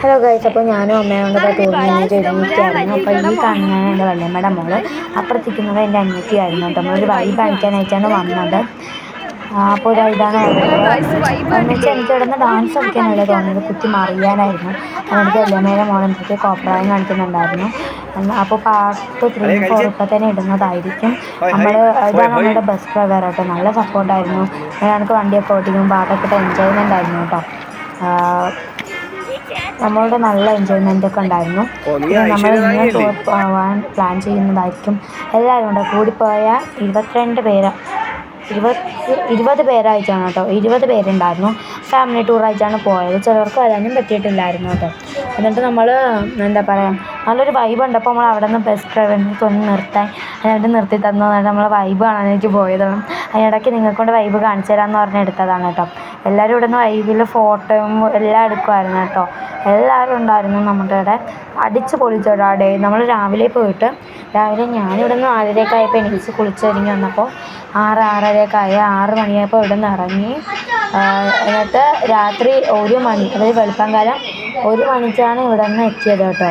Hello guys, അപ്പോൾ ഞാനും അമ്മയും കൊണ്ട് ടൂറിന് വേണ്ടിയിട്ട് ഒരുമിച്ചായിരുന്നു. അപ്പോൾ ഈ കാണുന്നതാണ് എൻ്റെ വല്യമ്മയുടെ മോള്, അപ്പുറത്തിരിക്കുന്നത് എൻ്റെ അനിയത്തിയായിരുന്നു കേട്ടോ. നമ്മളൊരു വൈബ് കാണിക്കാനായിട്ടാണ് വന്നത്. അപ്പോൾ ഇതാണ് ഒന്നിച്ച് എനിക്ക് കിടന്ന് ഡാൻസ് കളിക്കാനല്ലേ തോന്നിയത്, കുത്തി മറിയാനായിരുന്നു. അതിനടുത്ത് വല്യമ്മയുടെ മോൾ എന്തൊക്കെ കോപ്രായം കാണിക്കുന്നുണ്ടായിരുന്നു. അപ്പോൾ പാർട്ട് 3, 4 ഇപ്പം തന്നെ ഇടുന്നതായിരിക്കും. ഇതാണ് നമ്മുടെ ബസ് ഡ്രൈവർ കേട്ടോ, നല്ല സപ്പോർട്ടായിരുന്നു. ഞങ്ങൾക്ക് വണ്ടിയൊക്കെ ഓടിക്കും, പാട്ടൊക്കെ ഇട്ട് എൻജോയ്മെൻ്റ് ആയിരുന്നു കേട്ടോ. നമ്മളുടെ നല്ല എൻജോയ്മെൻ്റ് ഒക്കെ ഉണ്ടായിരുന്നു. പിന്നെ നമ്മൾ ഇങ്ങനെ ടൂർ പോകാൻ പ്ലാൻ ചെയ്യുന്നതായിരിക്കും. എല്ലാവരും ഉണ്ട്, കൂടിപ്പോയാൽ 20 പേരായിട്ടാണ് കേട്ടോ. 20 പേരുണ്ടായിരുന്നു. ഫാമിലി ടൂറായിട്ടാണ് പോയത്. ചിലർക്ക് വരാനും പറ്റിയിട്ടില്ലായിരുന്നു കേട്ടോ. എന്നിട്ട് നമ്മൾ എന്താ പറയുക, നല്ലൊരു വൈബുണ്ട്. അപ്പോൾ നമ്മൾ അവിടെ നിന്ന് ബസ് ഡ്രൈവറിനെ ഒന്ന് അതിനായിട്ട് നിർത്തി തന്നു. നമ്മൾ വൈബ് കാണാനായിട്ട് പോയതാണ്. അതിനിടയ്ക്ക് നിങ്ങൾക്കൊണ്ട് വൈബ് കാണിച്ചു തരാമെന്ന് പറഞ്ഞ് എടുത്തതാണ് കേട്ടോ. എല്ലാവരും ഇവിടെ നിന്ന് വൈബിൽ ഫോട്ടോയും എല്ലാം എടുക്കുമായിരുന്നു കേട്ടോ. എല്ലാവരും ഉണ്ടായിരുന്നു നമ്മുടെ ഇവിടെ. അടിച്ച് പൊളിച്ചോട്ടോ ആ ഡേ. നമ്മൾ രാവിലെ പോയിട്ട് ഞാനിവിടെ നിന്ന് 4:30 ആയപ്പോൾ എണീച്ച് കുളിച്ചൊരുങ്ങി വന്നപ്പോൾ 6 മണിയായപ്പോൾ ഇവിടെ നിന്ന് ഇറങ്ങി. എന്നിട്ട് രാത്രി 1 മണി, അതായത് വെളുപ്പാങ്കാലം 1 മണിക്കാണ് ഇവിടെ നിന്ന് എത്തിയത് കേട്ടോ.